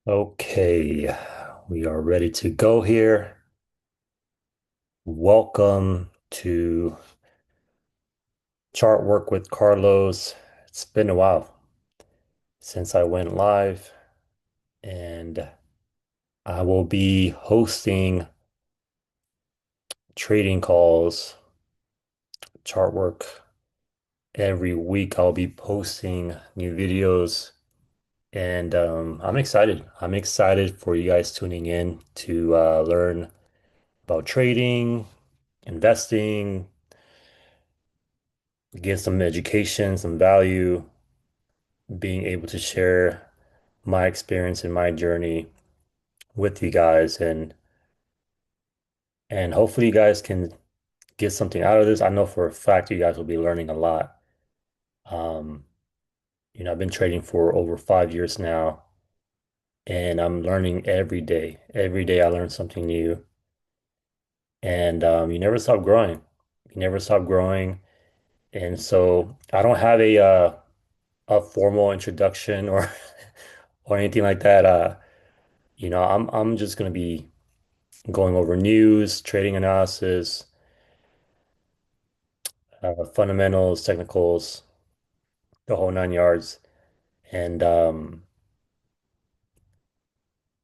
Okay, we are ready to go here. Welcome to Chart Work with Carlos. It's been a while since I went live, and I will be hosting trading calls, chart work every week. I'll be posting new videos, and I'm excited. I'm excited for you guys tuning in to learn about trading, investing, get some education, some value, being able to share my experience and my journey with you guys and hopefully you guys can get something out of this. I know for a fact you guys will be learning a lot. Um, I've been trading for over 5 years now and I'm learning every day. Every day I learn something new and you never stop growing. You never stop growing. And so I don't have a formal introduction or or anything like that. I'm just gonna be going over news, trading analysis, fundamentals, technicals, the whole nine yards. And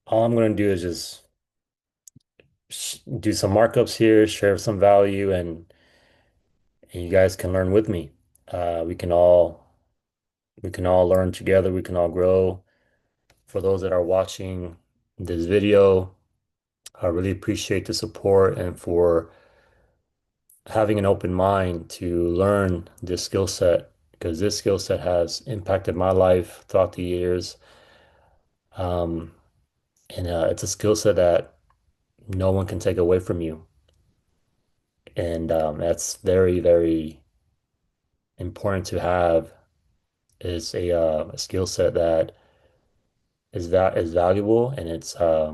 all I'm gonna do is just do some markups here, share some value, and you guys can learn with me. Uh, we can all we can all learn together. We can all grow. For those that are watching this video, I really appreciate the support and for having an open mind to learn this skill set because this skill set has impacted my life throughout the years. Um, and it's a skill set that no one can take away from you. And that's very, very important to have is a skill set that is valuable and it's a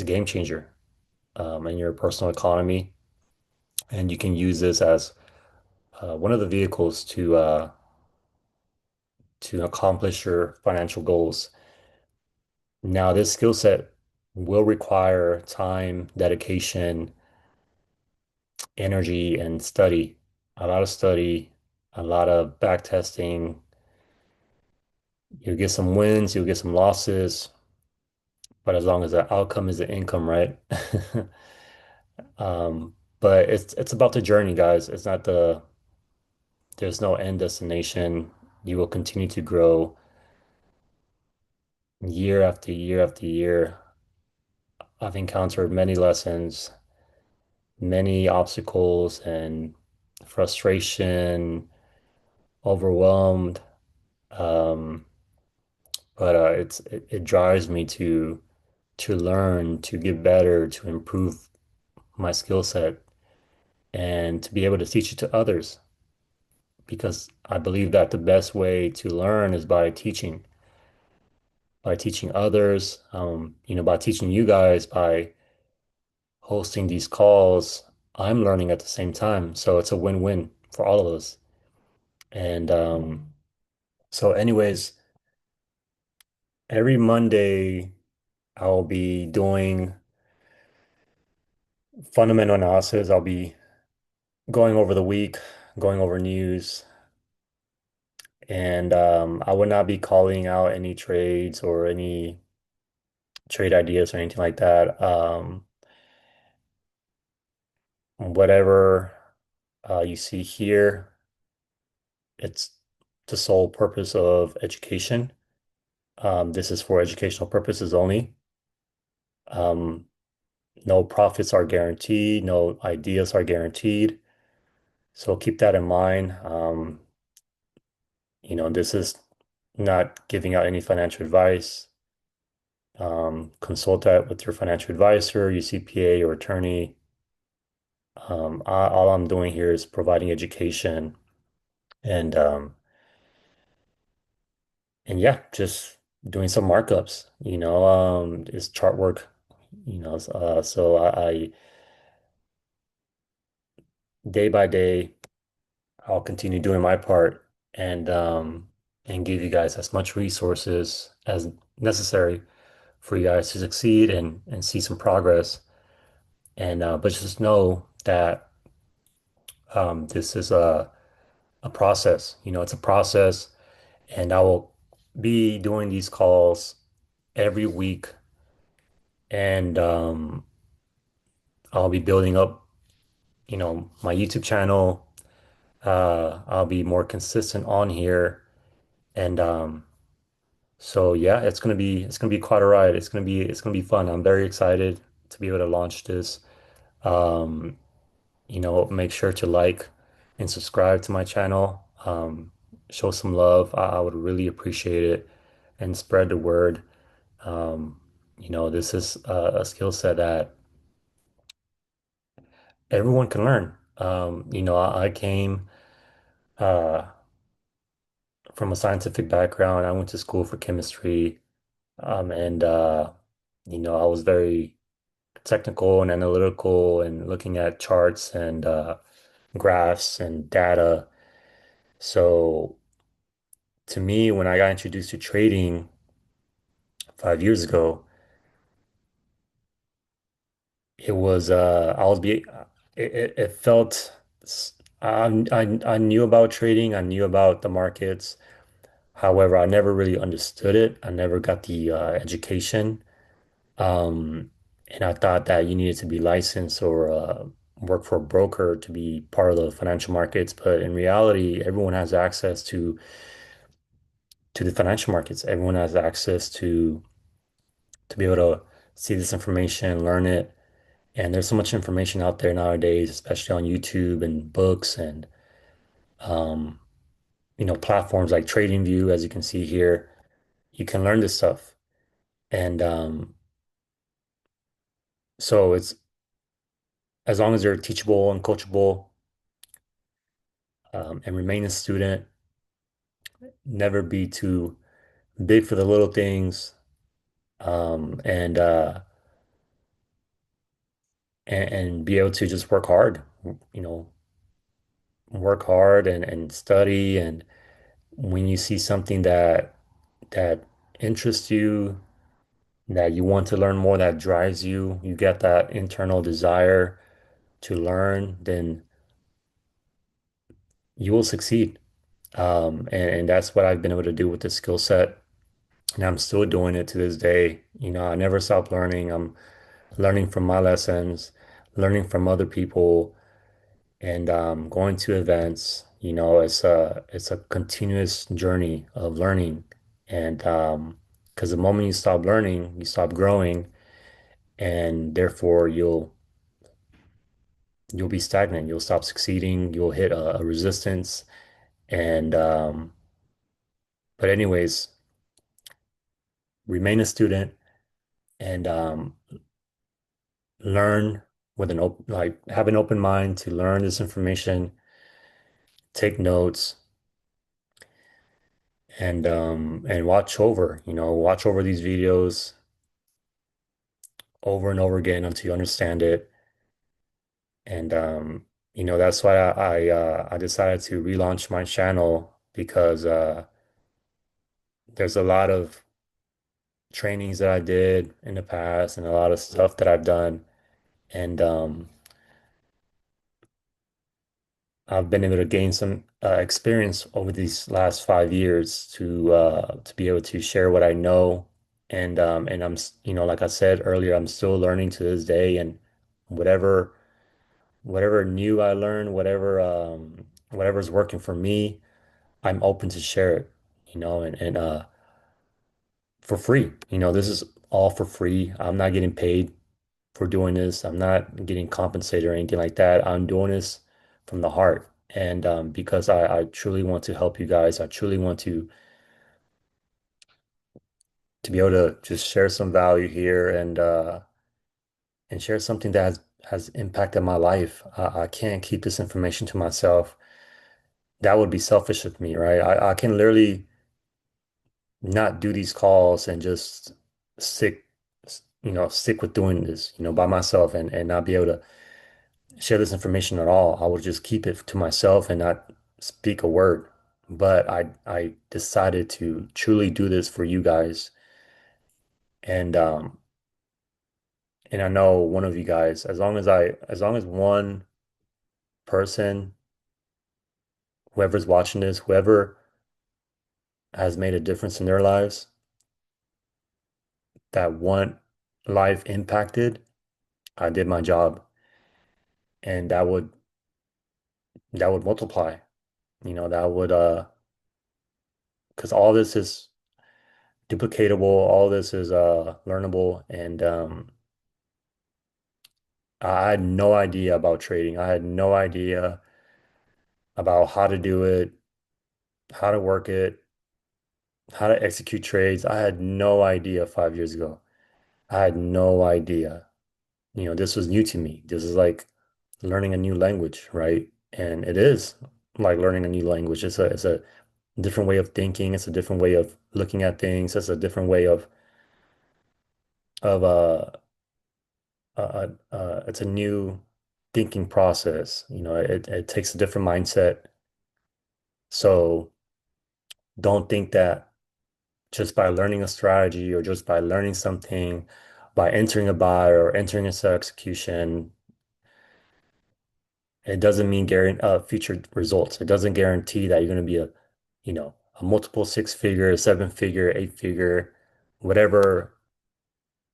game changer in your personal economy. And you can use this as one of the vehicles to accomplish your financial goals. Now, this skill set will require time, dedication, energy, and study. A lot of study, a lot of back testing. You'll get some wins, you'll get some losses, but as long as the outcome is the income, right? But it's about the journey, guys. It's not there's no end destination. You will continue to grow year after year after year. I've encountered many lessons, many obstacles and frustration, overwhelmed. Um, but it drives me to learn, to get better, to improve my skill set, and to be able to teach it to others. Because I believe that the best way to learn is by teaching others, by teaching you guys, by hosting these calls. I'm learning at the same time, so it's a win-win for all of us. And so, anyways, every Monday I'll be doing fundamental analysis. I'll be going over the week, going over news, and I would not be calling out any trades or any trade ideas or anything like that. Whatever you see here, it's the sole purpose of education. This is for educational purposes only. Um, no profits are guaranteed, no ideas are guaranteed. So keep that in mind. This is not giving out any financial advice. Consult that with your financial advisor, your CPA or attorney. All I'm doing here is providing education and and yeah, just doing some markups. It's chart work. So I day by day, I'll continue doing my part, and and give you guys as much resources as necessary for you guys to succeed and see some progress. And but just know that this is a process. You know, it's a process, and I will be doing these calls every week, and I'll be building up, you know, my YouTube channel. I'll be more consistent on here, and so yeah, it's gonna be quite a ride. It's gonna be fun. I'm very excited to be able to launch this. Um, you know, make sure to like and subscribe to my channel. Show some love. I would really appreciate it, and spread the word. Um, you know, this is a skill set that everyone can learn. You know, I came uh, from a scientific background. I went to school for chemistry, and you know, I was very technical and analytical and looking at charts and graphs and data. So to me, when I got introduced to trading 5 years ago, it was I was be it felt I knew about trading, I knew about the markets. However, I never really understood it. I never got the education. Um, and I thought that you needed to be licensed or work for a broker to be part of the financial markets. But in reality, everyone has access to the financial markets. Everyone has access to be able to see this information, learn it. And there's so much information out there nowadays, especially on YouTube and books and um, you know, platforms like TradingView, as you can see here. You can learn this stuff. And so it's as long as you're teachable and coachable, and remain a student, never be too big for the little things, and and be able to just work hard, you know, work hard and study. And when you see something that interests you, that you want to learn more, that drives you, you get that internal desire to learn, then you will succeed. And that's what I've been able to do with this skill set. And I'm still doing it to this day. You know, I never stop learning. I'm learning from my lessons, learning from other people, and going to events. You know, it's a continuous journey of learning. And because the moment you stop learning, you stop growing, and therefore you'll be stagnant. You'll stop succeeding. You'll hit a resistance. And but anyways, remain a student and learn with an open, like have an open mind to learn this information, take notes, and watch over these videos over and over again until you understand it. And you know, that's why I decided to relaunch my channel because there's a lot of trainings that I did in the past and a lot of stuff that I've done. And I've been able to gain some experience over these last 5 years to be able to share what I know, and you know, like I said earlier, I'm still learning to this day, and whatever whatever new I learn, whatever's working for me, I'm open to share it, you know, and for free. You know, this is all for free. I'm not getting paid for doing this. I'm not getting compensated or anything like that. I'm doing this from the heart. And because I truly want to help you guys. I truly want to be able to just share some value here and share something that has impacted my life. I can't keep this information to myself. That would be selfish of me, right? I can literally not do these calls and just stick, stick with doing this, you know, by myself and not be able to share this information at all. I would just keep it to myself and not speak a word. but I decided to truly do this for you guys. And and I know one of you guys, as long as one person, whoever's watching this, whoever has made a difference in their lives, that one life impacted, I did my job. And that would multiply. That would because all this is duplicatable, all this is learnable, and I had no idea about trading. I had no idea about how to do it, how to work it, how to execute trades. I had no idea 5 years ago. I had no idea. This was new to me. This is like learning a new language, right? And it is like learning a new language. It's a different way of thinking. It's a different way of looking at things. It's a different way of it's a new thinking process. It takes a different mindset. So don't think that just by learning a strategy or just by learning something, by entering a buy or entering into execution, it doesn't mean guarantee future results. It doesn't guarantee that you're going to be a multiple six figure, seven figure, eight figure, whatever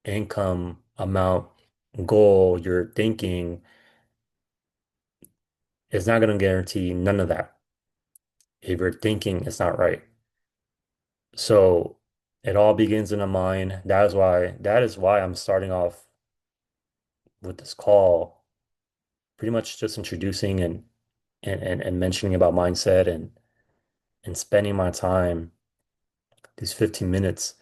income amount goal you're thinking is not going to guarantee none of that if your thinking is not right. So it all begins in the mind. That is why I'm starting off with this call, pretty much just introducing and mentioning about mindset and spending my time, these 15 minutes,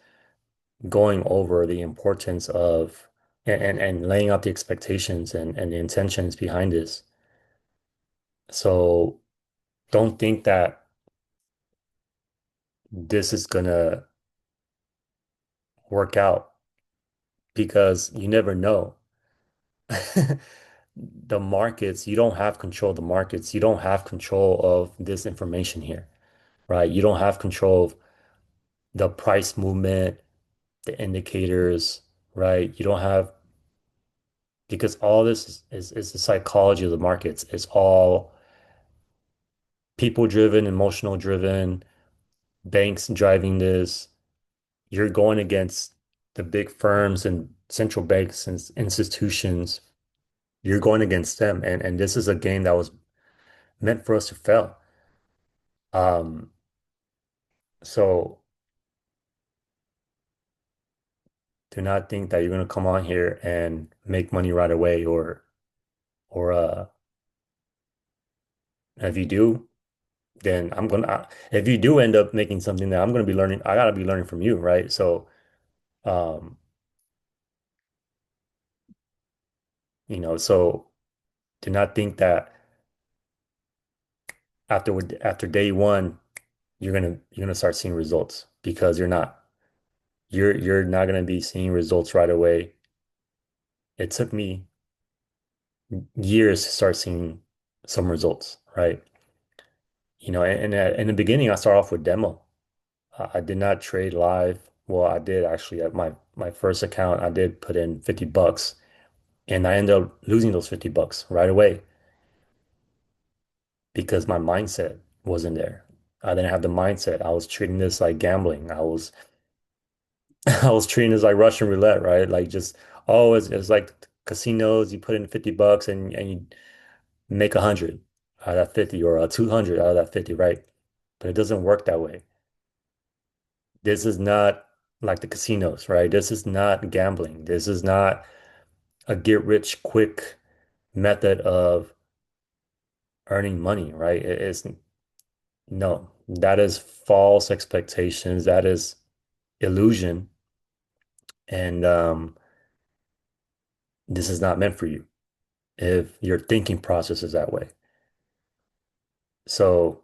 going over the importance of and laying out the expectations and the intentions behind this. So don't think that this is gonna work out because you never know. The markets, you don't have control of the markets. You don't have control of this information here, right? You don't have control of the price movement, the indicators, right? You don't have, because all this is the psychology of the markets. It's all people driven, emotional driven, banks driving this. You're going against the big firms and central banks and institutions. You're going against them. And this is a game that was meant for us to fail. Um, so do not think that you're going to come on here and make money right away or if you do, then if you do end up making something that I'm gonna be learning, I gotta be learning from you, right? So um, so do not think that after day one you're gonna start seeing results because you're not. You're not gonna be seeing results right away. It took me years to start seeing some results, right? In the beginning, I started off with demo. I did not trade live. Well, I did actually at my first account. I did put in $50, and I ended up losing those $50 right away because my mindset wasn't there. I didn't have the mindset. I was treating this like gambling. I was treating this like Russian roulette, right? Like just it's like casinos. You put in $50 and you make 100 out of that 50 or 200 out of that 50, right? But it doesn't work that way. This is not like the casinos, right? This is not gambling. This is not a get rich quick method of earning money, right? It's no, that is false expectations. That is illusion. And this is not meant for you if your thinking process is that way. So,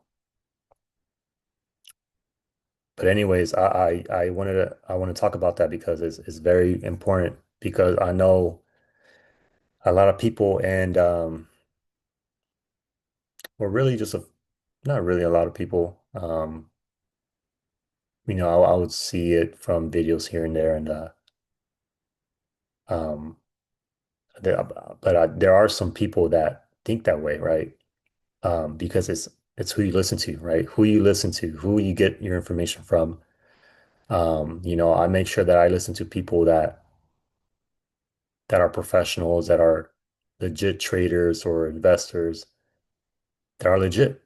but anyways, I want to talk about that because it's very important because I know a lot of people and we're really just Not really a lot of people. I would see it from videos here and there, and um, there, there are some people that think that way, right? Because it's who you listen to, right? Who you listen to, who you get your information from. I make sure that I listen to people that are professionals, that are legit traders or investors that are legit.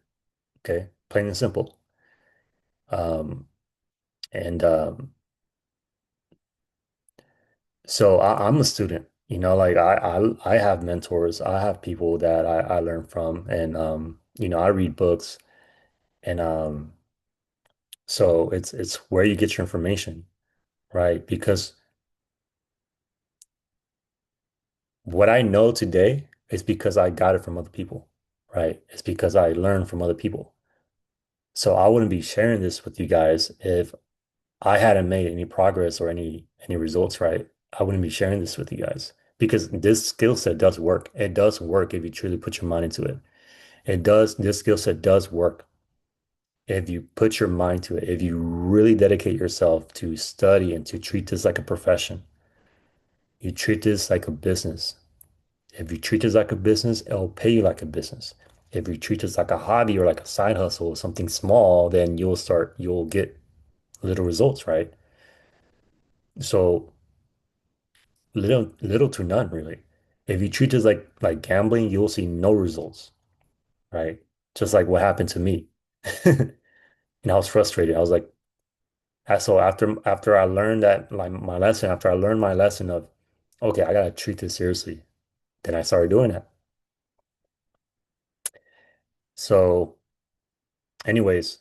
Okay, plain and simple. Um, and So I'm a student, like I have mentors, I have people that I learn from, and I read books, and so it's where you get your information, right? Because what I know today is because I got it from other people, right? It's because I learned from other people. So I wouldn't be sharing this with you guys if I hadn't made any progress or any results, right? I wouldn't be sharing this with you guys because this skill set does work. It does work if you truly put your mind into it. It does, this skill set does work if you put your mind to it, if you really dedicate yourself to study and to treat this like a profession. You treat this like a business. If you treat this like a business, it'll pay you like a business. If you treat this like a hobby or like a side hustle, something small, then you'll get little results, right? So little to none, really. If you treat this like gambling, you'll see no results, right? Just like what happened to me. And I was frustrated. I was like, so after I learned that like my lesson, after I learned my lesson of, okay, I gotta treat this seriously, then I started doing that. So, anyways,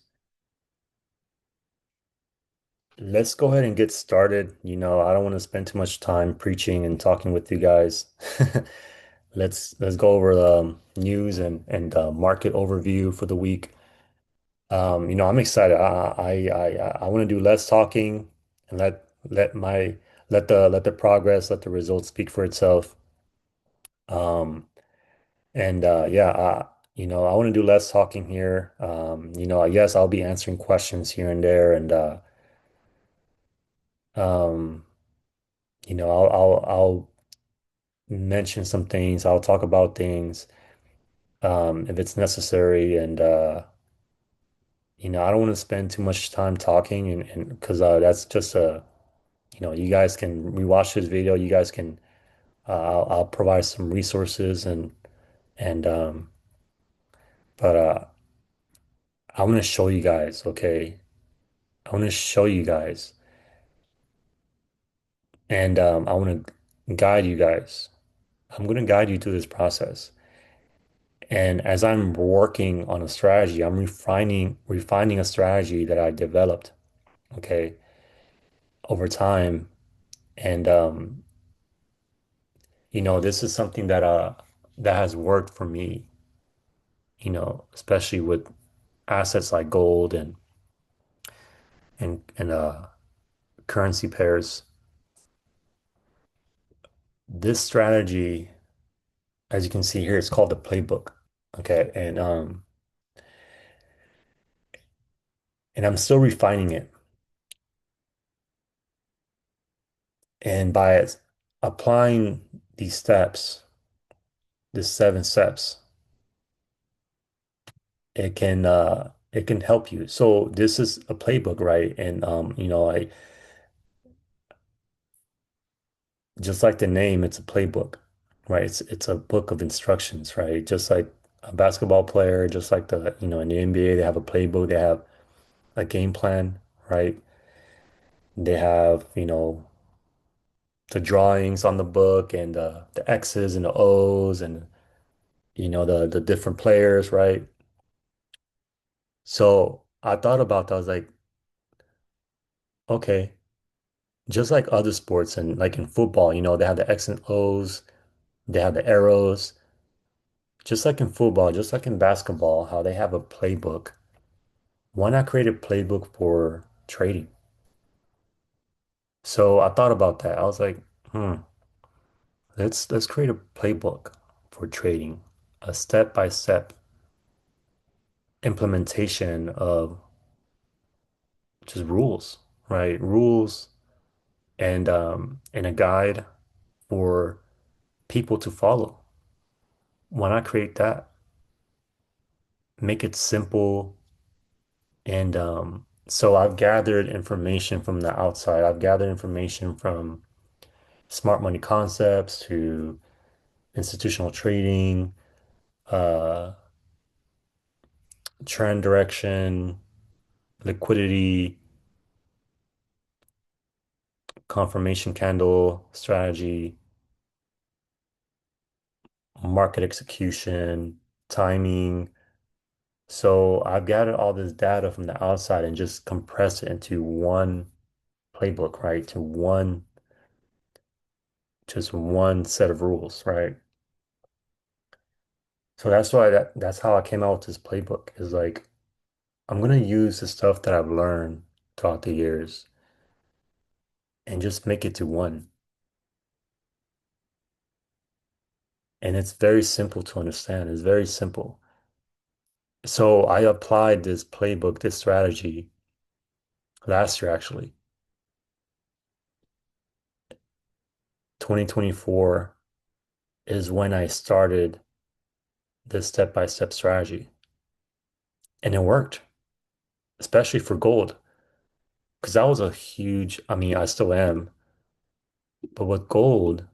let's go ahead and get started. I don't want to spend too much time preaching and talking with you guys. Let's go over the news and market overview for the week. I'm excited. I want to do less talking and let the progress, let the results speak for itself. Um, and yeah, I want to do less talking here. Yes, I'll be answering questions here and there, and um, I'll mention some things. I'll talk about things if it's necessary, and I don't want to spend too much time talking, and because that's just you guys can rewatch this video. You guys can, I'll provide some resources and but I want to show you guys, okay? I want to show you guys, and I want to guide you guys. I'm going to guide you through this process. And as I'm working on a strategy, I'm refining a strategy that I developed, okay, over time. And this is something that has worked for me, especially with assets like gold and currency pairs. This strategy, as you can see here, it's called the playbook. Okay. And I'm still refining it. And by applying these steps, the 7 steps, it can help you. So this is a playbook, right? And I just like the name, it's a playbook, right? It's a book of instructions, right? Just like a basketball player, just like in the NBA, they have a playbook, they have a game plan, right? They have, the drawings on the book and the X's and the O's and the different players, right? So I thought about that. I was like, okay, just like other sports and like in football, they have the X and O's, they have the arrows. Just like in football, just like in basketball, how they have a playbook. Why not create a playbook for trading? So I thought about that. I was like, let's create a playbook for trading, a step by step. implementation of just rules, right? Rules and a guide for people to follow. Why not create that? Make it simple. And so I've gathered information from the outside. I've gathered information from smart money concepts to institutional trading, uh, trend direction, liquidity, confirmation candle strategy, market execution, timing. So I've gathered all this data from the outside and just compressed it into one playbook, right? To one, just one set of rules, right? So that's how I came out with this playbook is like I'm gonna use the stuff that I've learned throughout the years and just make it to one. And it's very simple to understand. It's very simple. So I applied this playbook, this strategy last year actually. 2024 is when I started this step-by-step strategy. And it worked, especially for gold. Because that was a huge, I mean, I still am, but with gold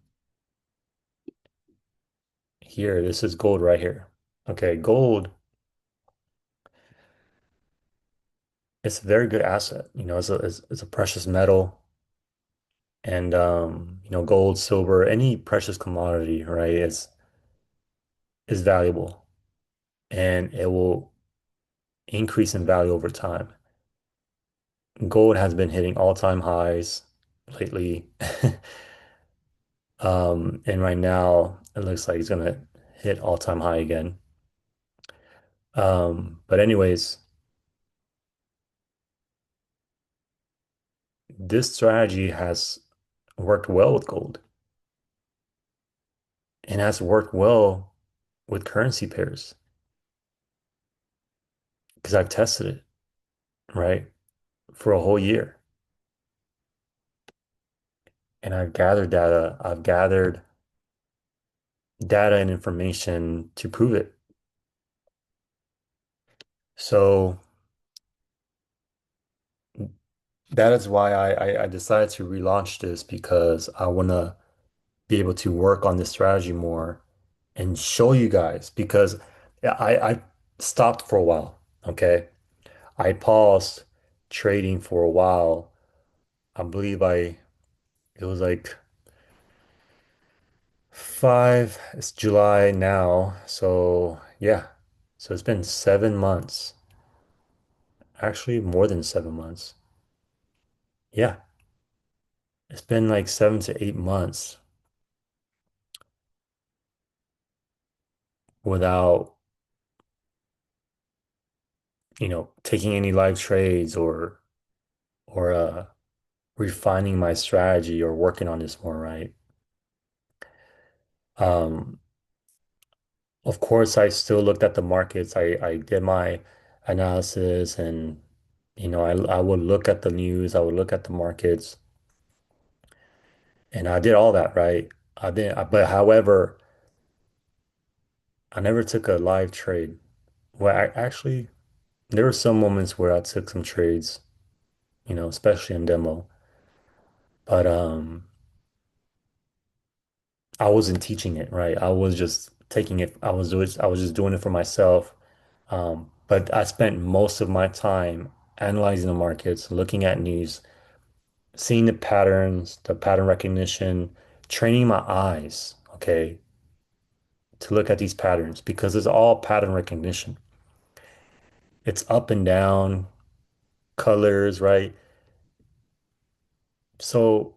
here, this is gold right here. Okay, gold, it's a very good asset. It's a precious metal. And gold, silver, any precious commodity, right, is valuable and it will increase in value over time. Gold has been hitting all-time highs lately. And right now it looks like it's gonna hit all-time high again. But anyways, this strategy has worked well with gold and has worked well with currency pairs because I've tested it, right, for a whole year. And I've gathered data and information to prove it. So that is why I decided to relaunch this because I want to be able to work on this strategy more and show you guys because I stopped for a while. Okay. I paused trading for a while. I believe it was like it's July now. So yeah. So it's been 7 months, actually more than 7 months. Yeah. It's been like 7 to 8 months without, taking any live trades or refining my strategy or working on this more, right? Um, of course, I still looked at the markets. I did my analysis and I would look at the news, I would look at the markets, and I did all that, right? But however, I never took a live trade. Well, there were some moments where I took some trades, especially in demo. But I wasn't teaching it, right? I was just taking it. I was just doing it for myself. But I spent most of my time analyzing the markets, looking at news, seeing the patterns, the pattern recognition, training my eyes, okay, to look at these patterns because it's all pattern recognition. It's up and down, colors, right? So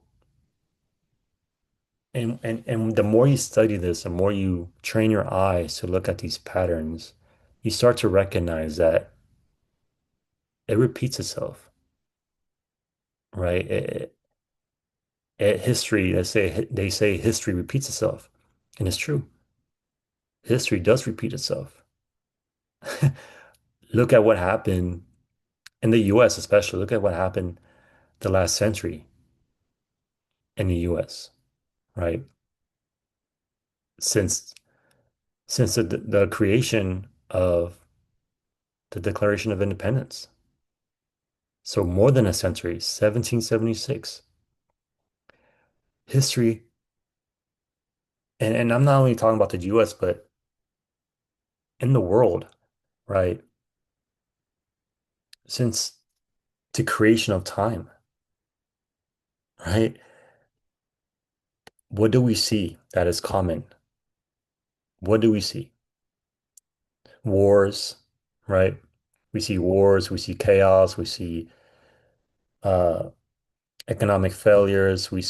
and the more you study this, the more you train your eyes to look at these patterns, you start to recognize that it repeats itself, right? History, they say history repeats itself, and it's true. History does repeat itself. look at what happened in the US, especially. Look at what happened the last century in the US, right? Since since the creation of the Declaration of Independence. So more than a century, 1776. History, and I'm not only talking about the US, but in the world, right? Since the creation of time, right? What do we see that is common? What do we see? Wars, right? We see wars, we see chaos, we see uh, economic failures, we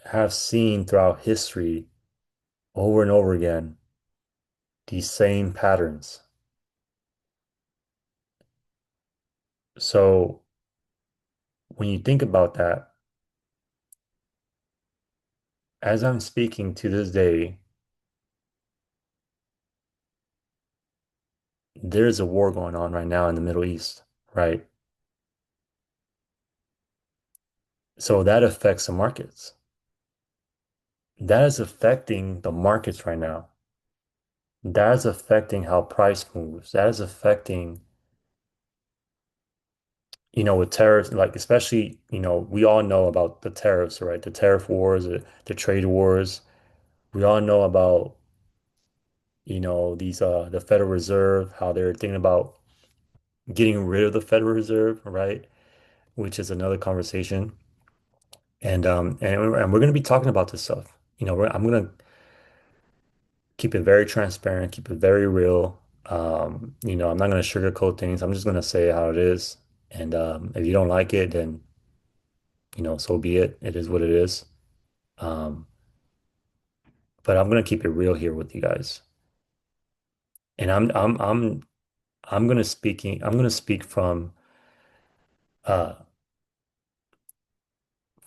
have seen throughout history over and over again these same patterns. So when you think about that, as I'm speaking to this day, there's a war going on right now in the Middle East, right? So that affects the markets. That is affecting the markets right now. That is affecting how price moves. That is affecting, with tariffs, like especially, we all know about the tariffs, right? The tariff wars, the trade wars. We all know about, these the Federal Reserve, how they're thinking about getting rid of the Federal Reserve, right? Which is another conversation. And we're going to be talking about this stuff. I'm going to keep it very transparent, keep it very real. I'm not going to sugarcoat things. I'm just going to say how it is. And if you don't like it, then, so be it. It is what it is. Um, but I'm going to keep it real here with you guys. And I'm going to speak uh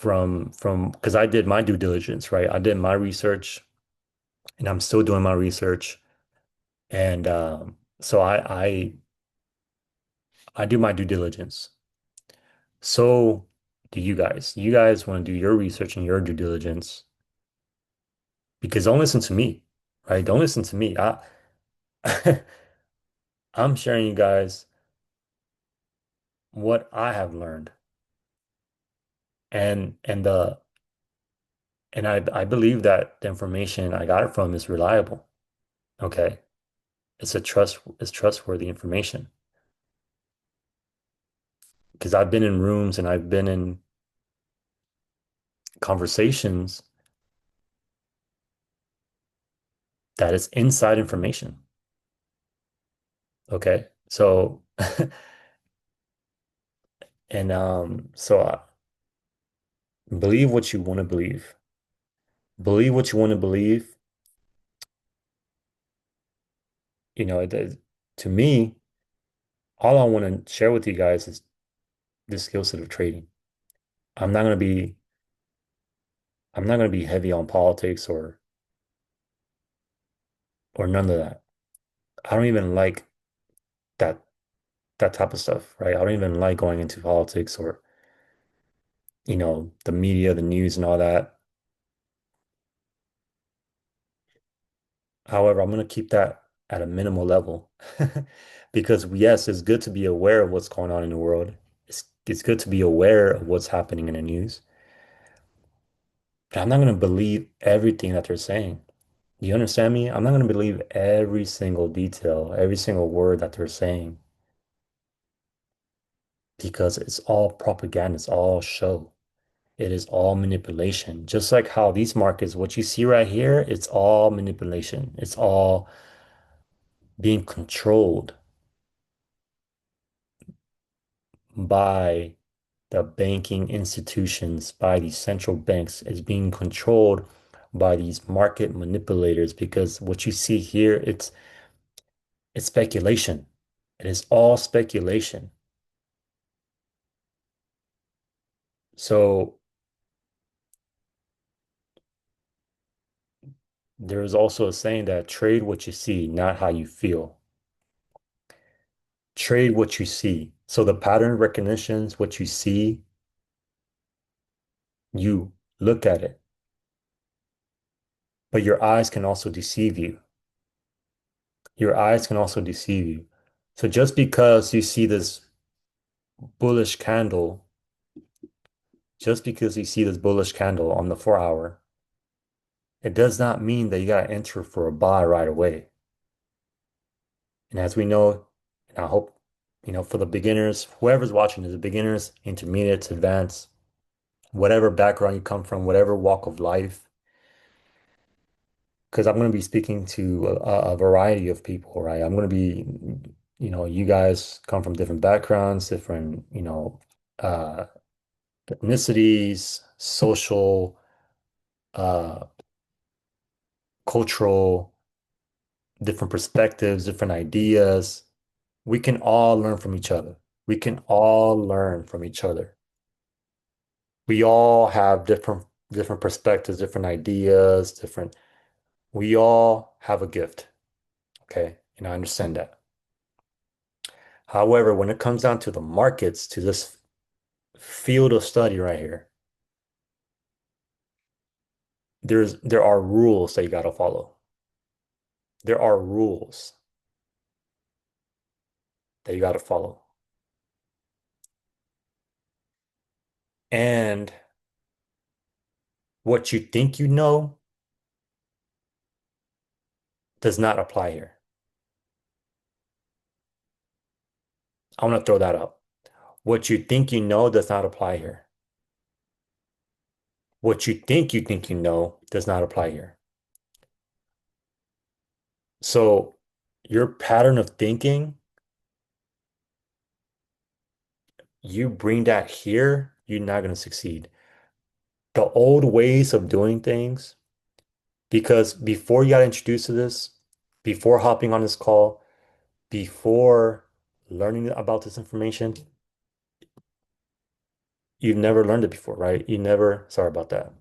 because I did my due diligence, right? I did my research and I'm still doing my research. And so I do my due diligence. So do you guys. You guys want to do your research and your due diligence because don't listen to me, right? Don't listen to me. I'm sharing you guys what I have learned. And I believe that the information I got it from is reliable. Okay. It's trustworthy information. Because I've been in rooms and I've been in conversations that is inside information. Okay. So so believe what you want to believe. Believe what you want to believe. To me, all I want to share with you guys is the skill set of trading. I'm not going to be I'm not going to be heavy on politics or none of that. I don't even like that that type of stuff, right? I don't even like going into politics or, the media, the news and all that. However, I'm going to keep that at a minimal level because yes, it's good to be aware of what's going on in the world. It's good to be aware of what's happening in the news. But I'm not going to believe everything that they're saying. You understand me? I'm not going to believe every single detail, every single word that they're saying because it's all propaganda, it's all show. It is all manipulation. Just like how these markets, what you see right here, it's all manipulation. It's all being controlled by the banking institutions, by these central banks. It's being controlled by these market manipulators because what you see here, it's speculation. It is all speculation. So There is also a saying that trade what you see, not how you feel. Trade what you see. So the pattern recognitions, what you see, you look at it, but your eyes can also deceive you. Your eyes can also deceive you. So just because you see this bullish candle, just because you see this bullish candle on the 4 hour, it does not mean that you got to enter for a buy right away. And as we know, and I hope, for the beginners, whoever's watching is the beginners, intermediate to advanced, whatever background you come from, whatever walk of life, because I'm going to be speaking to a variety of people, right? I'm going to be, you guys come from different backgrounds, different, uh, ethnicities, social, uh, cultural, different perspectives, different ideas. We can all learn from each other. We can all learn from each other. We all have different perspectives, different ideas, different. We all have a gift, okay? And I understand that. However, when it comes down to the markets, to this field of study right here, there are rules that you got to follow. There are rules that you got to follow. And what you think you know does not apply here. I want to throw that out. What you think you know does not apply here. What you think you know does not apply here. So your pattern of thinking, you bring that here, you're not going to succeed. The old ways of doing things, because before you got introduced to this, before hopping on this call, before learning about this information, you've never learned it before, right? You never, sorry about that.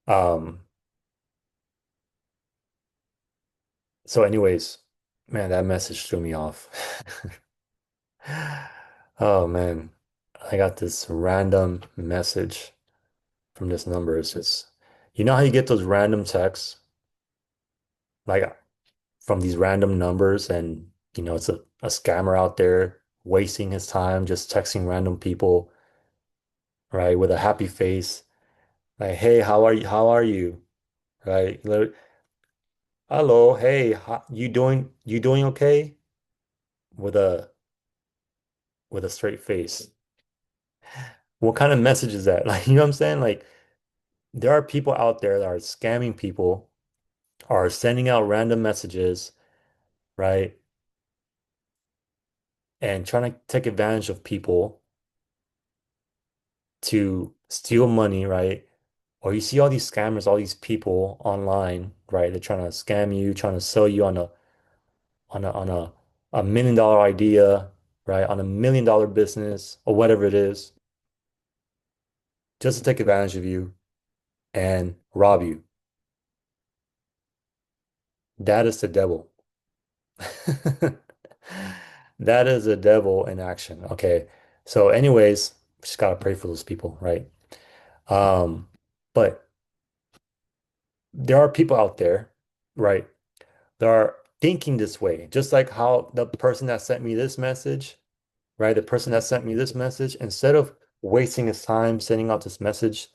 Um, so anyways, man, that message threw me off. Oh man, I got this random message from this number. It's just, you know how you get those random texts, like from these random numbers, and it's a scammer out there wasting his time just texting random people, right, with a happy face, like, hey, how are you? How are you? Right? Hello, hey, you doing? You doing okay? With a straight face. What kind of message is that? Like, you know what I'm saying? Like, there are people out there that are scamming people, are sending out random messages, right? And trying to take advantage of people to steal money, right? Or you see all these scammers, all these people online, right? They're trying to scam you, trying to sell you on a $1 million idea, right? On $1 million business or whatever it is, just to take advantage of you and rob you. That is the devil. That is the devil in action. Okay. So anyways, just gotta pray for those people, right? Um, but there are people out there, right? That are thinking this way, just like how the person that sent me this message, right? The person that sent me this message, instead of wasting his time sending out this messages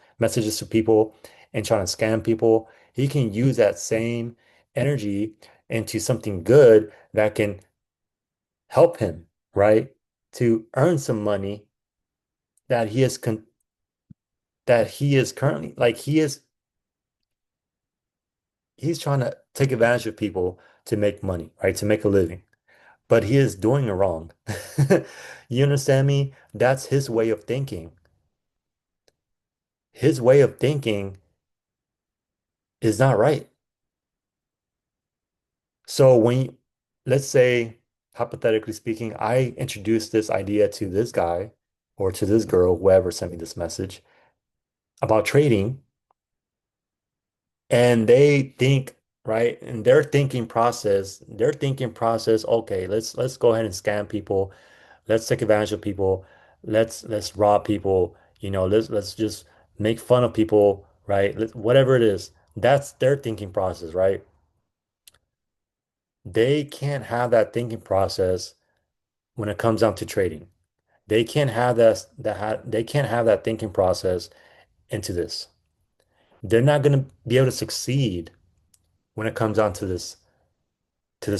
to people and trying to scam people, he can use that same energy into something good that can help him, right? To earn some money that he is currently, like, he's trying to take advantage of people to make money, right? To make a living. But he is doing it wrong. You understand me? That's his way of thinking. His way of thinking is not right. So let's say, hypothetically speaking, I introduced this idea to this guy or to this girl, whoever sent me this message about trading, And they think, right? And their thinking process, okay, let's go ahead and scam people. Let's take advantage of people. Let's rob people. Let's just make fun of people, right? Whatever it is, that's their thinking process, right? They can't have that thinking process when it comes down to trading. They can't have they can't have that thinking process into this. They're not going to be able to succeed when it comes down to this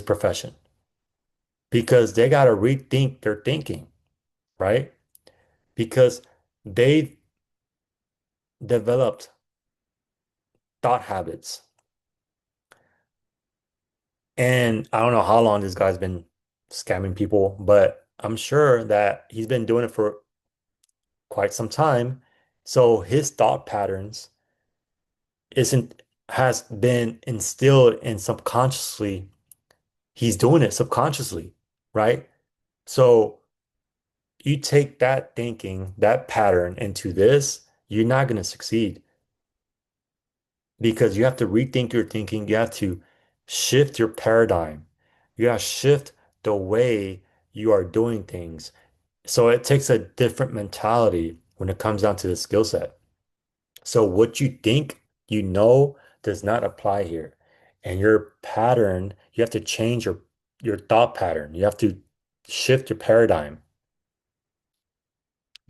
profession because they got to rethink their thinking, right? Because they developed thought habits. And I don't know how long this guy's been scamming people, but I'm sure that he's been doing it for quite some time. So his thought patterns isn't has been instilled in subconsciously. He's doing it subconsciously, right? So you take that thinking, that pattern into this, you're not going to succeed because you have to rethink your thinking. You have to shift your paradigm. You have to shift the way you are doing things. So it takes a different mentality when it comes down to the skill set. So what you think you know does not apply here. And your pattern, you have to change your thought pattern. You have to shift your paradigm.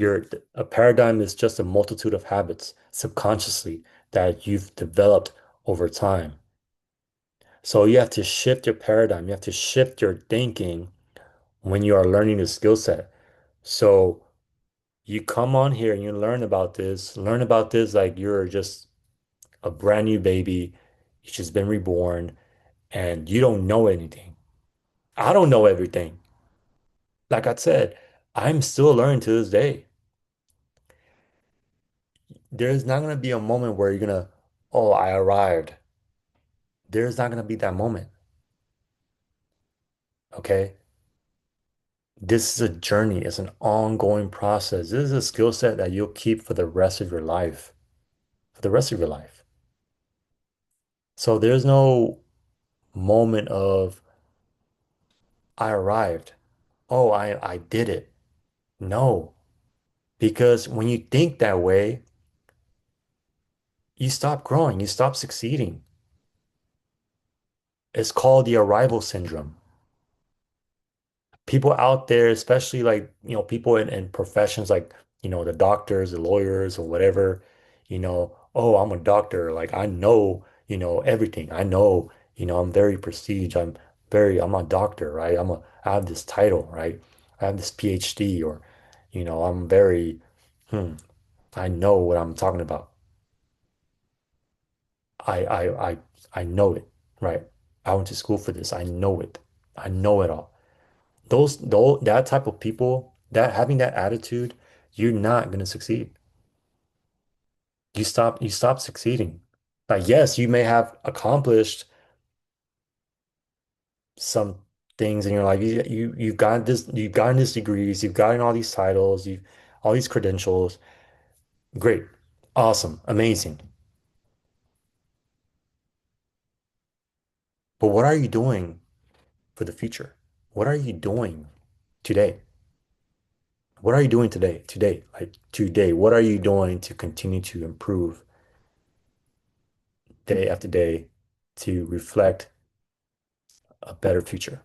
A paradigm is just a multitude of habits subconsciously that you've developed over time. So you have to shift your paradigm. You have to shift your thinking when you are learning the skill set. So you come on here and you learn about this like you're just a brand new baby. You just been reborn and you don't know anything. I don't know everything. Like I said, I'm still learning to this day. There's not going to be a moment where you're going to, oh, I arrived. There's not going to be that moment. Okay. This is a journey. It's an ongoing process. This is a skill set that you'll keep for the rest of your life, for the rest of your life. So there's no moment of, I arrived. Oh, I did it. No, because when you think that way, you stop growing, you stop succeeding. It's called the arrival syndrome. People out there, especially like, people in professions like, the doctors, the lawyers, or whatever, oh, I'm a doctor. Like, I know, everything. I know, I'm very prestige. I'm a doctor, right? I have this title, right? I have this PhD, or, I'm very, hmm, I know what I'm talking about. I, I, I, I know it, right? I went to school for this. I know it. I know it all. That type of people, that having that attitude, you're not going to succeed. You stop succeeding. Like, yes, you may have accomplished some things in your life. You've gotten these degrees, you've gotten all these titles, you've all these credentials. Great. Awesome. Amazing. But what are you doing for the future? What are you doing today? What are you doing today? Today, like today, what are you doing to continue to improve day after day to reflect a better future?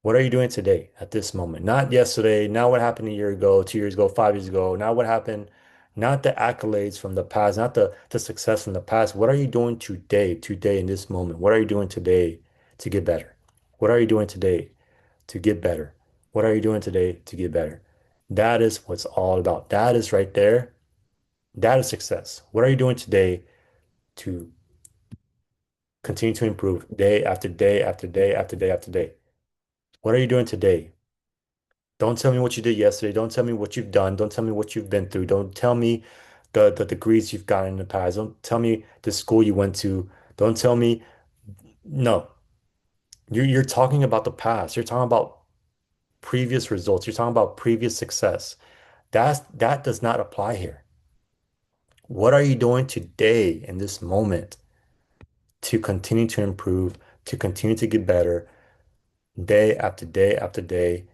What are you doing today at this moment? Not yesterday, not what happened a year ago, 2 years ago, 5 years ago, not what happened, not the accolades from the past, not the success from the past. What are you doing today in this moment? What are you doing today to get better? What are you doing today to get better? What are you doing today to get better? That is what's all about. That is right there. That is success. What are you doing today to continue to improve day after day after day after day after day? What are you doing today? Don't tell me what you did yesterday. Don't tell me what you've done. Don't tell me what you've been through. Don't tell me the degrees you've gotten in the past. Don't tell me the school you went to. Don't tell me, no. You're talking about the past. You're talking about previous results. You're talking about previous success. That does not apply here. What are you doing today in this moment to continue to improve, to continue to get better day after day after day.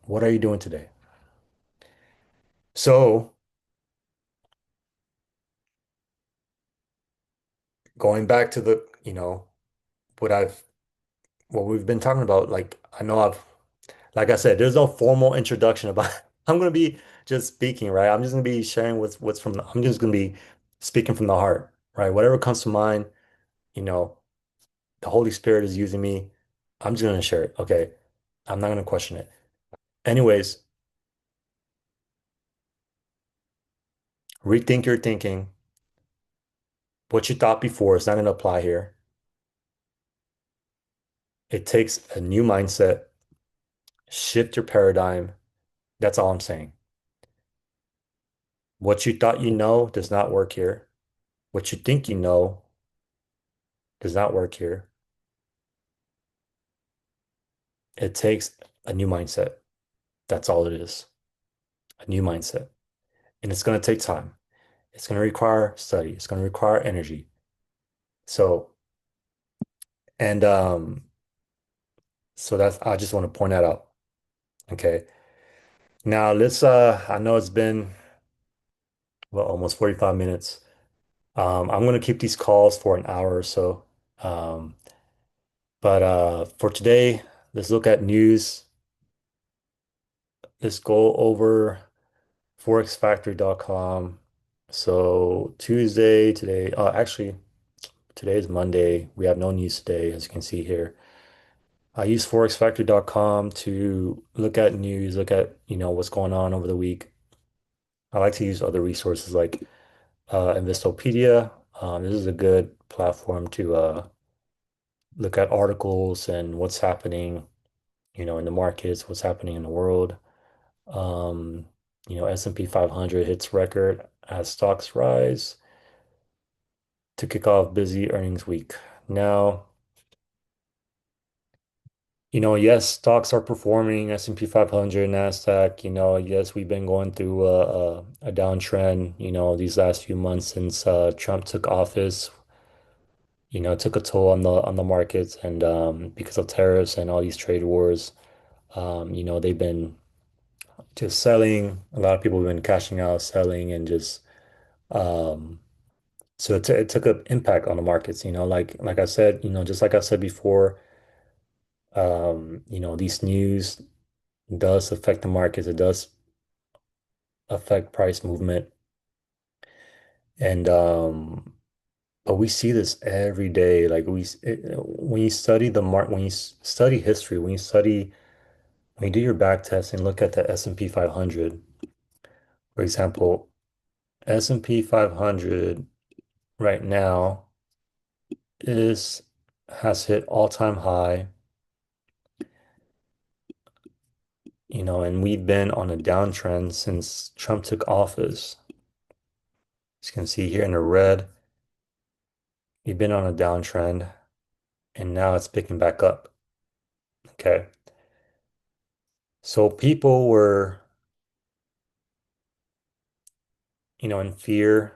What are you doing today? So, going back to what I've what we've been talking about, like I know I've like I said, there's no formal introduction about I'm gonna be just speaking, right? I'm just gonna be sharing what's from I'm just gonna be speaking from the heart, right? Whatever comes to mind, you know, the Holy Spirit is using me. I'm just gonna share it. Okay. I'm not gonna question it. Anyways, rethink your thinking. What you thought before is not gonna apply here. It takes a new mindset, shift your paradigm. That's all I'm saying. What you thought you know does not work here. What you think you know does not work here. It takes a new mindset. That's all it is. A new mindset. And it's going to take time. It's going to require study. It's going to require energy. So, and so that's I just want to point that out. Okay. Now let's I know it's been well almost 45 minutes. I'm gonna keep these calls for an hour or so. Um, but for today, let's look at news. Let's go over forexfactory.com. So Tuesday today, actually today is Monday. We have no news today, as you can see here. I use forexfactory.com to look at news, look at, what's going on over the week. I like to use other resources like Investopedia. This is a good platform to look at articles and what's happening, in the markets, what's happening in the world. Um, S&P 500 hits record as stocks rise to kick off busy earnings week. Now, yes, stocks are performing, S&P 500, NASDAQ, yes, we've been going through a downtrend, these last few months since Trump took office. It took a toll on the markets and because of tariffs and all these trade wars, they've been just selling. A lot of people have been cashing out, selling, and just um, so it took an impact on the markets. Like I said, just like I said before, these news does affect the markets. It does affect price movement, and but we see this every day. Like when you study when you study history, when you do your back test and look at the S&P 500, for example, S&P 500 right now is has hit all-time high, and we've been on a downtrend since Trump took office. As you can see here in the red, we've been on a downtrend and now it's picking back up. Okay. So people were, in fear.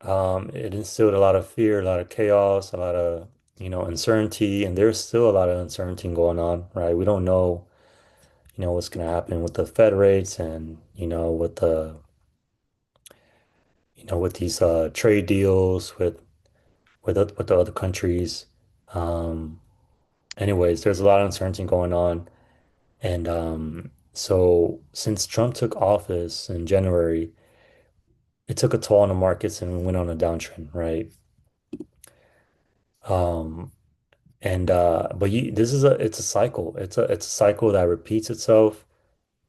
It instilled a lot of fear, a lot of chaos, a lot of, uncertainty, and there's still a lot of uncertainty going on, right? We don't know, what's going to happen with the Fed rates and, with these trade deals with the other countries. Um, anyways, there's a lot of uncertainty going on. And so since Trump took office in January, it took a toll on the markets and went on a downtrend, right? Um, and but it's a cycle. It's a cycle that repeats itself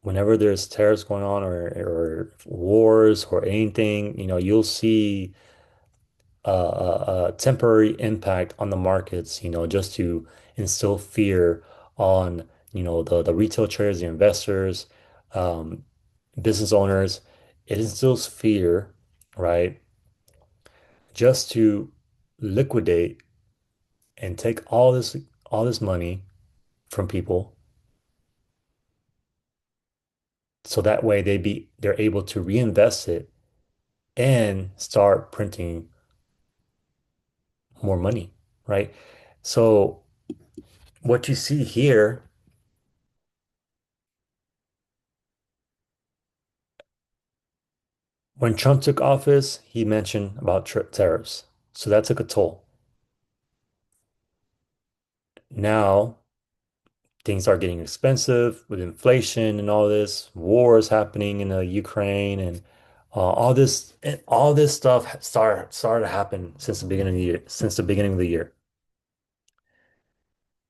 whenever there's tariffs going on or wars or anything, you'll see a temporary impact on the markets, just to instill fear on, the retail traders, the investors, um, business owners. It instills fear, right? Just to liquidate and take all this money from people, so that way they're able to reinvest it and start printing more money, right? So what you see here, when Trump took office, he mentioned about tariffs. So that took a toll. Now things are getting expensive with inflation and all this, wars happening in Ukraine and all this stuff started to happen since the beginning of the year, since the beginning of the year.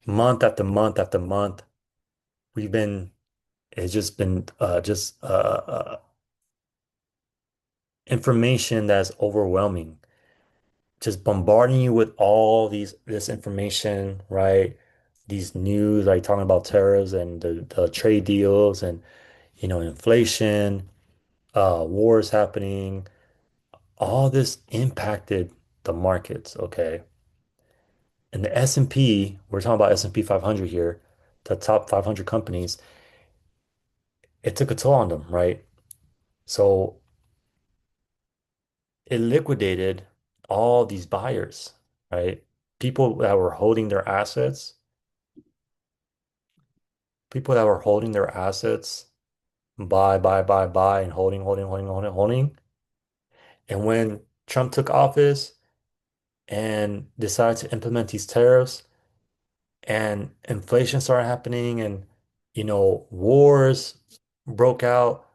Month after month after month, we've been it's just been just information that's overwhelming, just bombarding you with all this information, right? These news, like talking about tariffs and the trade deals and inflation, wars happening. All this impacted the markets, okay? And the S&P, we're talking about S&P 500 here, the top 500 companies, it took a toll on them, right? So it liquidated all these buyers, right? People that were holding their assets, people that were holding their assets, buy, and holding. And when Trump took office and decided to implement these tariffs and inflation started happening and, wars broke out,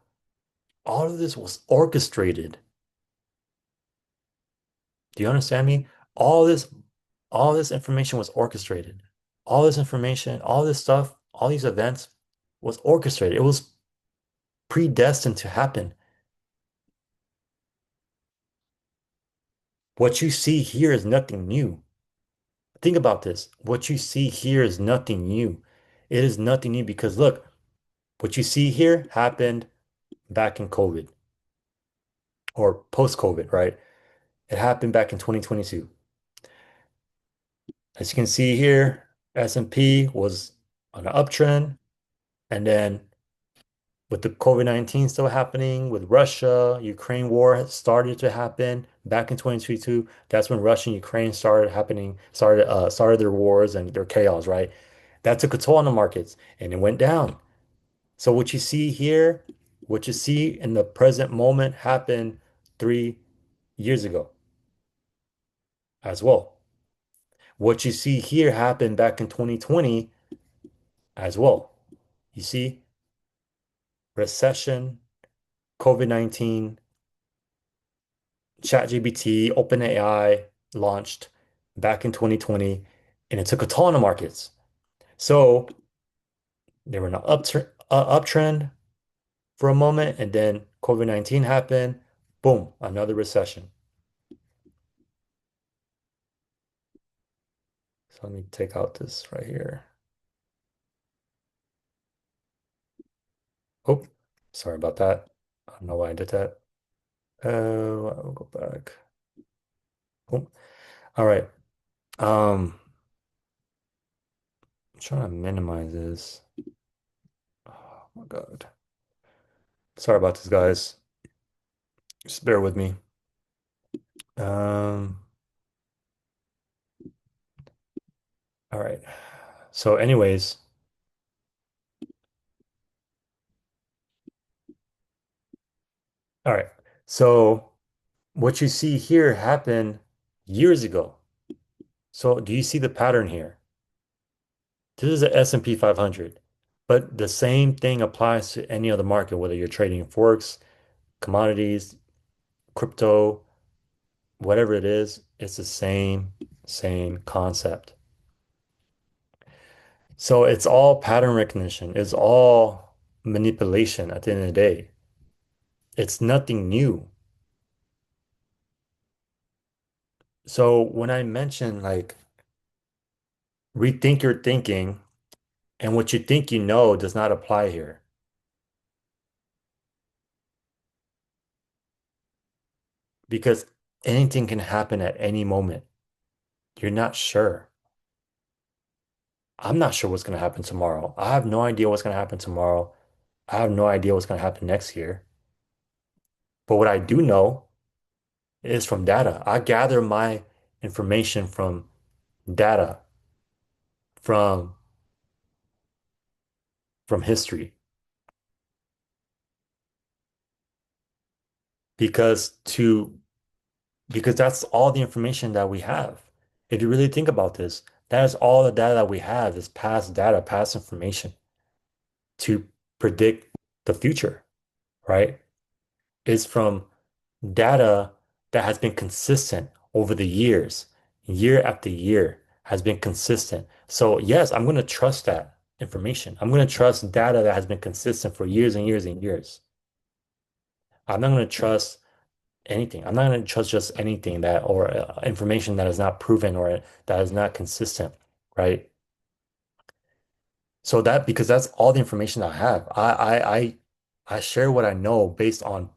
all of this was orchestrated. Do you understand me? All this, all this information was orchestrated. All this information, all this stuff, all these events was orchestrated. It was predestined to happen. What you see here is nothing new. Think about this. What you see here is nothing new. It is nothing new because look, what you see here happened back in COVID or post-COVID, right? It happened back in 2022. As you can see here, S&P was on an uptrend, and then with the COVID-19 still happening, with Russia, Ukraine war had started to happen back in 2022. That's when Russia and Ukraine started their wars and their chaos, right? That took a toll on the markets and it went down. So what you see here, what you see in the present moment happened 3 years ago as well. What you see here happened back in 2020 as well. You see, recession, COVID-19, ChatGPT, OpenAI launched back in 2020, and it took a toll on the markets. So they were in an uptrend for a moment, and then COVID-19 happened. Boom, another recession. So let me take out this right here. Oh, sorry about that. I don't know why I did that. I'll go back. Oh, all right. I'm trying to minimize this. Oh my God. Sorry about this, guys. Just bear with me. Um, all right. So, anyways, all right. So, what you see here happened years ago. So, do you see the pattern here? This is the S&P 500, but the same thing applies to any other market, whether you're trading forex, commodities, crypto, whatever it is, it's the same concept. So, it's all pattern recognition. It's all manipulation at the end of the day. It's nothing new. So when I mention like rethink your thinking and what you think you know does not apply here because anything can happen at any moment. You're not sure. I'm not sure what's going to happen tomorrow. I have no idea what's going to happen tomorrow. I have no idea what's going to happen next year. But what I do know is from data. I gather my information from data from history because to because that's all the information that we have. If you really think about this, that is all the data that we have is past data, past information to predict the future, right? Is from data that has been consistent over the years, year after year has been consistent. So yes, I'm going to trust that information. I'm going to trust data that has been consistent for years and years and years. I'm not going to trust anything. I'm not going to trust just anything that or information that is not proven or that is not consistent, right? So that because that's all the information I have. I share what I know based on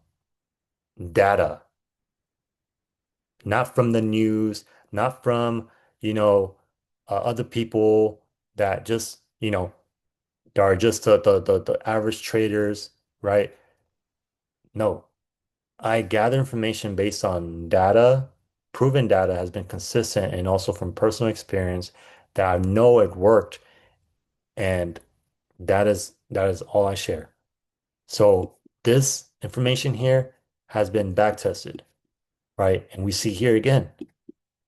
data, not from the news, not from, you know, other people that just, that are just the average traders, right? No, I gather information based on data. Proven data has been consistent and also from personal experience that I know it worked, and that is all I share. So this information here has been back tested, right? And we see here again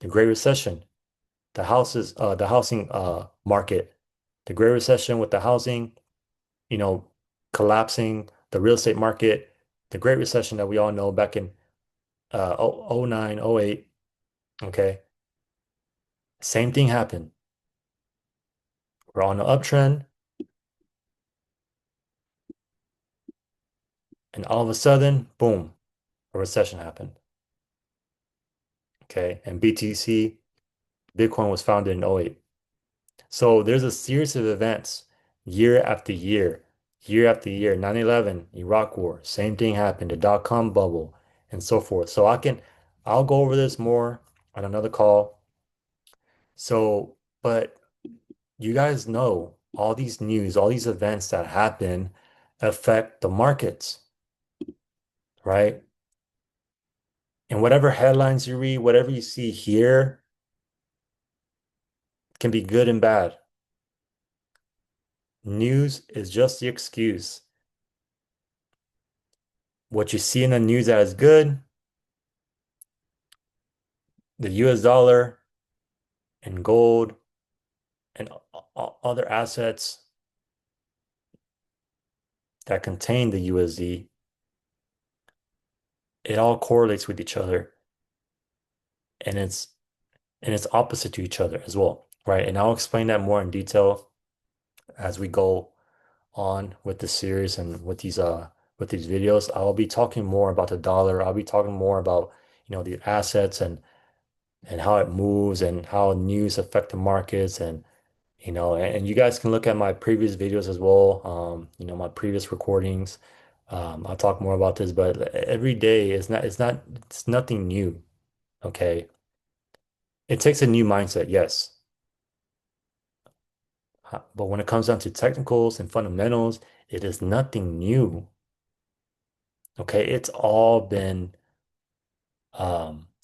the Great Recession, the housing market, the Great Recession with the housing, you know, collapsing, the real estate market, the Great Recession that we all know back in 09, oh 08. Okay. Same thing happened. We're on an uptrend, and all of a sudden, boom, a recession happened. Okay. And BTC, Bitcoin was founded in oh 08. So there's a series of events year after year, year after year. 9/11, Iraq War, same thing happened, the dot-com bubble, and so forth. So I'll go over this more on another call. So, but you guys know all these news, all these events that happen affect the markets, right? And whatever headlines you read, whatever you see here can be good and bad. News is just the excuse. What you see in the news that is good, the US dollar and gold and other assets that contain the USD, it all correlates with each other and it's opposite to each other as well, right? And I'll explain that more in detail as we go on with the series and with these videos. I'll be talking more about the dollar. I'll be talking more about, the assets and how it moves and how news affect the markets and you guys can look at my previous videos as well, my previous recordings. I'll talk more about this, but every day it's nothing new, okay? It takes a new mindset, yes. But when it comes down to technicals and fundamentals, it is nothing new, okay? It's all been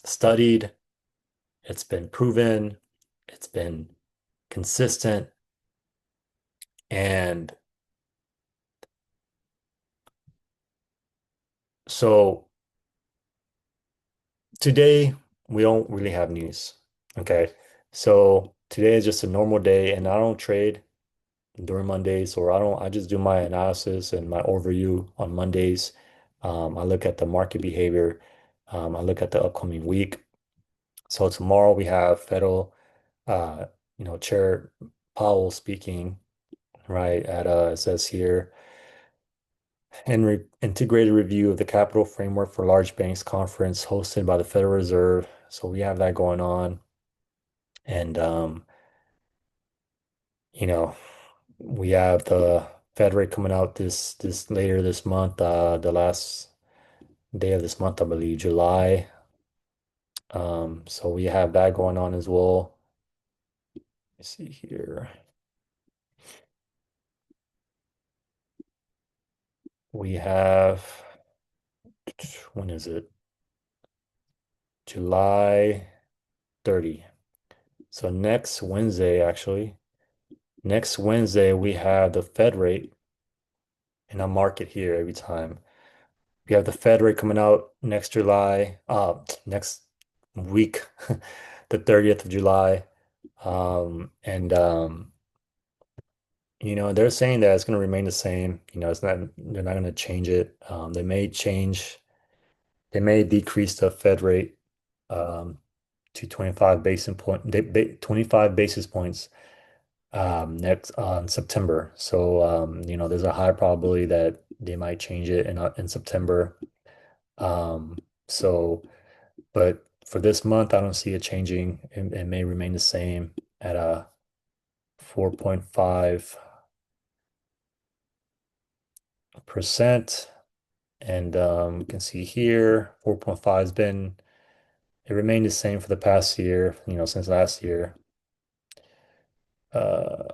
studied, it's been proven, it's been consistent, and so today, we don't really have news. Okay. So today is just a normal day, and I don't trade during Mondays, or I just do my analysis and my overview on Mondays. I look at the market behavior. I look at the upcoming week. So tomorrow we have Federal, uh, Chair Powell speaking, right? It says here, and re integrated review of the capital framework for large banks conference hosted by the Federal Reserve. So we have that going on. And you know, we have the Fed rate coming out this later this month, the last day of this month, I believe, July. So we have that going on as well. Let's see here. We have when is it? July. 30. So next Wednesday, actually, next Wednesday, we have the Fed rate, and I mark it here every time. We have the Fed rate coming out next July, next week, the 30th of July. And they're saying that it's going to remain the same. They're not going to change it. They may decrease the Fed rate um, to 25 basis points next on September. So, there's a high probability that they might change it in September. Um, so, but for this month, I don't see it changing. It may remain the same at a 4.5%. And you can see here, 4.5 has been, it remained the same for the past year, since last year. Uh,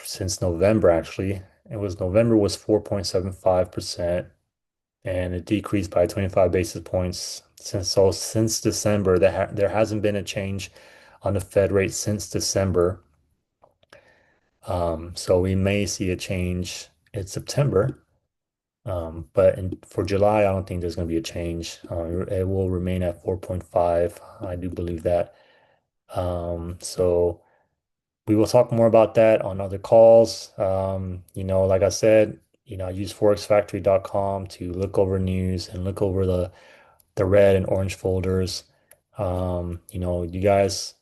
since November, actually. November was 4.75%, and it decreased by 25 basis points. Since December, there hasn't been a change on the Fed rate since December. So we may see a change in September. But for July, I don't think there's going to be a change. It will remain at 4.5. I do believe that. So we will talk more about that on other calls. Like I said, I use forexfactory.com to look over news and look over the red and orange folders. You guys,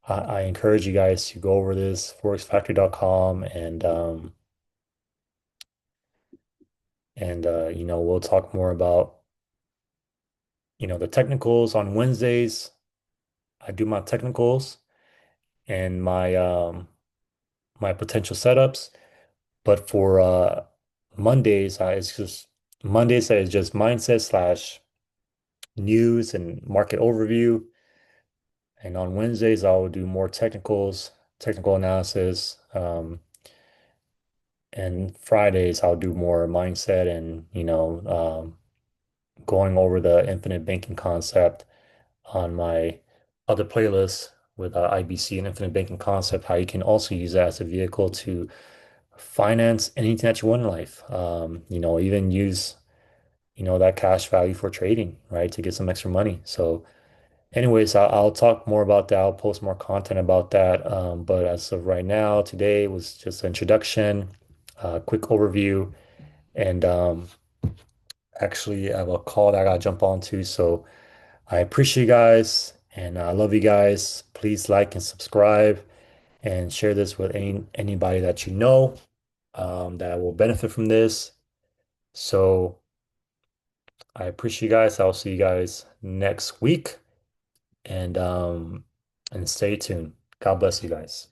I encourage you guys to go over this forexfactory.com and we'll talk more about the technicals on Wednesdays. I do my technicals and my potential setups. But for Mondays, it's just mindset slash news and market overview. And on Wednesdays, I'll do more technical analysis. And Fridays, I'll do more mindset and, going over the infinite banking concept on my other playlists with IBC and infinite banking concept, how you can also use that as a vehicle to finance anything that you want in life. Even use, that cash value for trading, right? To get some extra money. So anyways, I'll talk more about that. I'll post more content about that. But as of right now, today was just an introduction, quick overview, and actually I have a call that I gotta jump onto. So I appreciate you guys and I love you guys. Please like and subscribe and share this with anybody that you know that will benefit from this. So I appreciate you guys. I'll see you guys next week and stay tuned. God bless you guys.